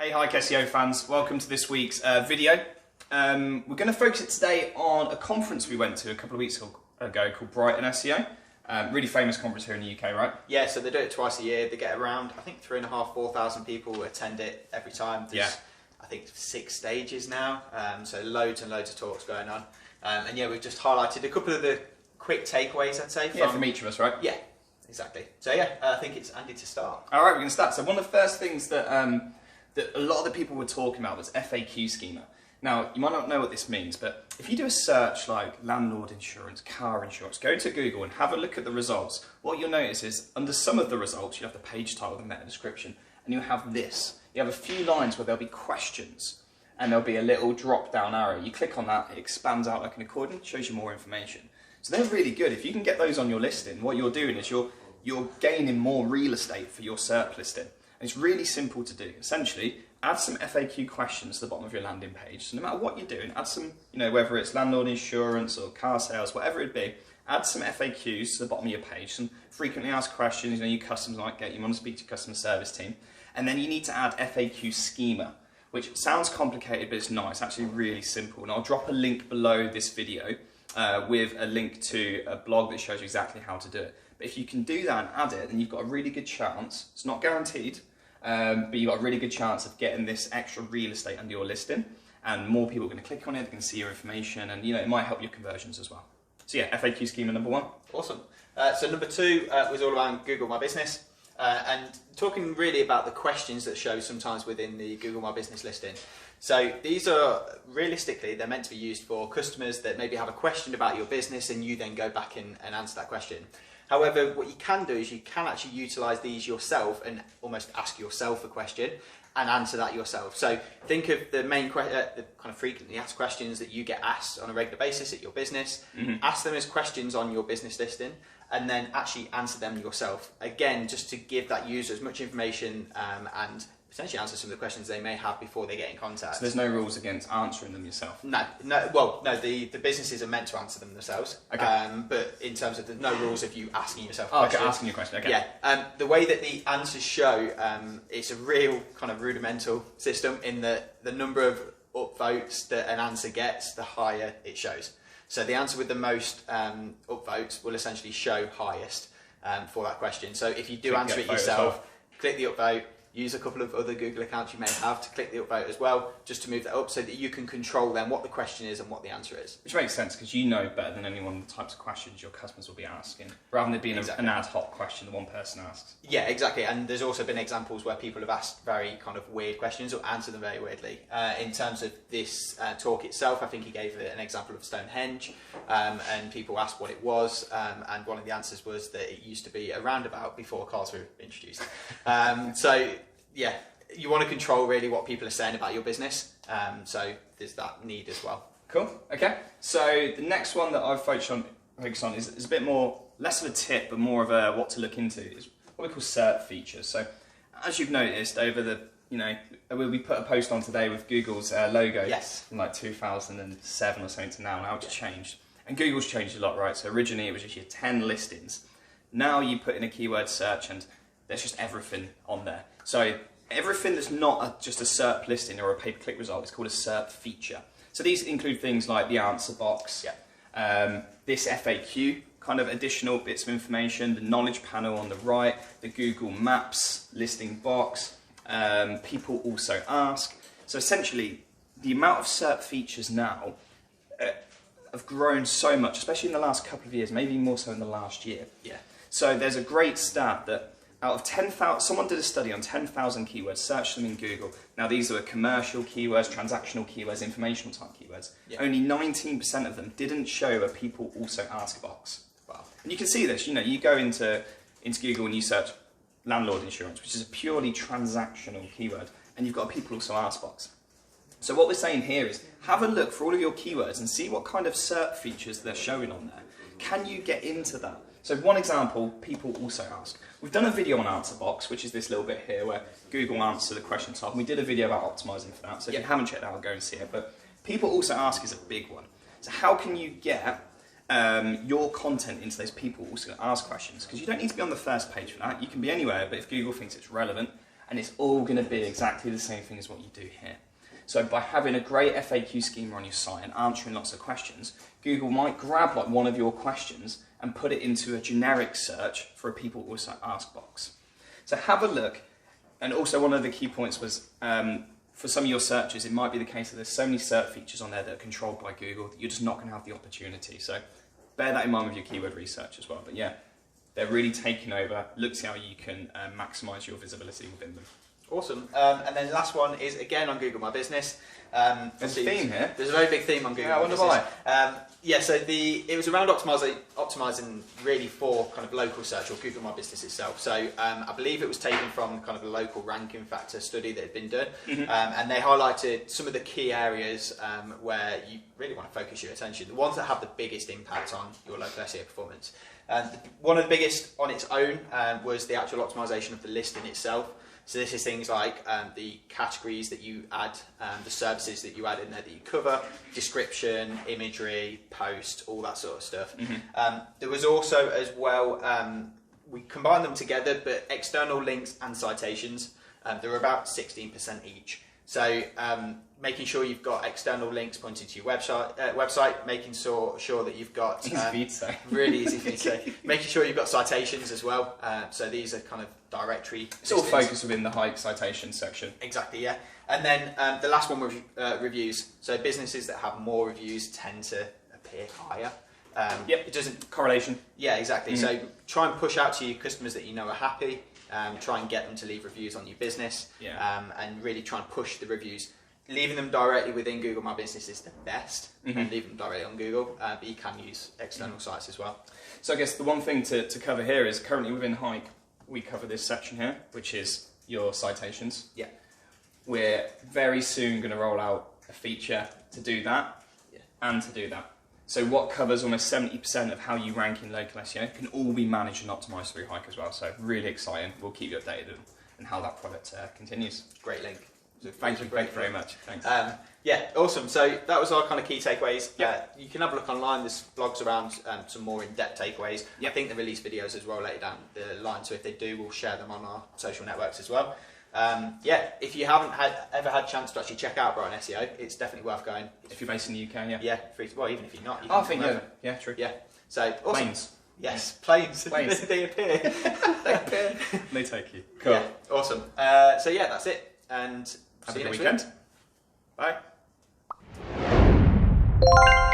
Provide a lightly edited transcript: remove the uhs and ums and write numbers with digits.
Hey, hi SEO fans, welcome to this week's video. We're going to focus it today on a conference we went to a couple of weeks ago called Brighton SEO. Really famous conference here in the UK, right? Yeah, so they do it twice a year. They get around, I think 3,500 to 4,000 people attend it every time. There's, I think 6 stages now, so loads and loads of talks going on. And yeah, we've just highlighted a couple of the quick takeaways, I'd say. From each of us, right? Yeah, exactly. So yeah, I think it's Andy to start. All right, we're going to start. So one of the first things that that a lot of the people were talking about was FAQ schema. Now, you might not know what this means, but if you do a search like landlord insurance, car insurance, go to Google and have a look at the results. What you'll notice is under some of the results, you have the page title, the meta description, and you have this. You have a few lines where there'll be questions, and there'll be a little drop-down arrow. You click on that, it expands out like an accordion, shows you more information. So they're really good. If you can get those on your listing, what you're doing is you're gaining more real estate for your SERP listing. And it's really simple to do. Essentially, add some FAQ questions to the bottom of your landing page. So no matter what you're doing, add some, whether it's landlord insurance or car sales, whatever it be, add some FAQs to the bottom of your page. Some frequently asked questions, your customers might get, you want to speak to your customer service team. And then you need to add FAQ schema, which sounds complicated, but it's not. It's actually really simple. And I'll drop a link below this video with a link to a blog that shows you exactly how to do it. But if you can do that and add it, then you've got a really good chance. It's not guaranteed, but you've got a really good chance of getting this extra real estate under your listing, and more people are going to click on it, they can see your information, and it might help your conversions as well. So yeah, FAQ schema number 1. Awesome. So number 2 was all around Google My Business, and talking really about the questions that show sometimes within the Google My Business listing. So these are, realistically, they're meant to be used for customers that maybe have a question about your business and you then go back and answer that question. However, what you can do is you can actually utilise these yourself and almost ask yourself a question and answer that yourself. So think of the main the kind of frequently asked questions that you get asked on a regular basis at your business. Ask them as questions on your business listing and then actually answer them yourself. Again, just to give that user as much information and potentially answer some of the questions they may have before they get in contact. So there's no rules against answering them yourself? No, the businesses are meant to answer them themselves. Okay. But in terms of there's no rules of you asking yourself a question. Okay, asking you a question, okay. Yeah. The way that the answers show, it's a real kind of rudimental system in that the number of upvotes that an answer gets, the higher it shows. So the answer with the most upvotes will essentially show highest for that question. So if you do answer it yourself, click the upvote. Use a couple of other Google accounts you may have to click the upvote as well, just to move that up so that you can control then what the question is and what the answer is. Which makes sense because you know better than anyone the types of questions your customers will be asking, rather than it being an ad hoc question that one person asks. Yeah, exactly. And there's also been examples where people have asked very kind of weird questions or answered them very weirdly. In terms of this talk itself, I think he gave an example of Stonehenge, and people asked what it was, and one of the answers was that it used to be a roundabout before cars were introduced. So yeah, you want to control really what people are saying about your business, so there's that need as well. Cool, okay. So the next one that I've focused on is a bit more, less of a tip, but more of a what to look into, is what we call SERP features. So as you've noticed over the, we put a post on today with Google's logo. Yes. From like 2007 or something to now it's changed. And Google's changed a lot, right? So originally it was just your 10 listings. Now you put in a keyword search and there's just everything on there. So everything that's not just a SERP listing or a pay-per-click result is called a SERP feature. So these include things like the answer box, this FAQ, kind of additional bits of information, the knowledge panel on the right, the Google Maps listing box, people also ask. So essentially, the amount of SERP features now have grown so much, especially in the last couple of years, maybe more so in the last year. Yeah. So there's a great stat that out of 10,000, someone did a study on 10,000 keywords, searched them in Google. Now these are commercial keywords, transactional keywords, informational type keywords. Yeah. Only 19% of them didn't show a people also ask box. Wow. And you can see this, you go into Google and you search landlord insurance, which is a purely transactional keyword, and you've got a people also ask box. So what we're saying here is have a look for all of your keywords and see what kind of SERP features they're showing on there. Can you get into that? So one example, people also ask. We've done a video on answer box, which is this little bit here where Google answers the question type. And we did a video about optimizing for that. So if you haven't checked it out, go and see it. But people also ask is a big one. So how can you get your content into those people also ask questions? Because you don't need to be on the first page for that. You can be anywhere, but if Google thinks it's relevant and it's all going to be exactly the same thing as what you do here. So by having a great FAQ schema on your site and answering lots of questions, Google might grab like one of your questions and put it into a generic search for a people also ask box. So have a look. And also one of the key points was for some of your searches, it might be the case that there's so many search features on there that are controlled by Google that you're just not going to have the opportunity. So bear that in mind with your keyword research as well. But yeah, they're really taking over. Look to see how you can maximise your visibility within them. Awesome. And then the last one is again on Google My Business. There's a theme here. There's a very big theme on Google My Business. why. Yeah, so it was around optimising really for kind of local search or Google My Business itself. So I believe it was taken from kind of a local ranking factor study that had been done, and they highlighted some of the key areas where you really want to focus your attention, the ones that have the biggest impact on your local SEO performance. One of the biggest on its own was the actual optimisation of the listing itself. So this is things like the categories that you add, the services that you add in there that you cover, description, imagery, post, all that sort of stuff. There was also as well, we combined them together, but external links and citations, they were about 16% each. So making sure you've got external links pointing to your website, making sure that you've got really easy for you to say, making sure you've got citations as well. So these are kind of directory. It's all focused within the hike citation section. Exactly, yeah. And then the last one was reviews. So businesses that have more reviews tend to appear higher. It doesn't correlation. Yeah, exactly. So try and push out to your customers that you know are happy. Try and get them to leave reviews on your business, and really try and push the reviews. Leaving them directly within Google My Business is the best, and leaving them directly on Google, but you can use external sites as well. So I guess the one thing to cover here is currently within Hike, we cover this section here, which is your citations. Yeah. We're very soon going to roll out a feature to do that and to do that. So what covers almost 70% of how you rank in local SEO can all be managed and optimised through Hike as well. So really exciting. We'll keep you updated on how that product continues. Great link. So thank you very much. Thanks. Yeah, awesome. So that was our kind of key takeaways. You can have a look online. There's blogs around some more in-depth takeaways. I think they release videos as well later down the line. So if they do, we'll share them on our social networks as well. If you haven't ever had a chance to actually check out Brighton SEO, it's definitely worth going. If you're based in the UK, yeah, free. Well, even if you're not, you I can think yeah, true. Yeah. So awesome. Planes. Yes, planes. They appear. They appear. They take you. Cool. Yeah, awesome. So yeah, that's it. And have see a you good next weekend. week. Bye.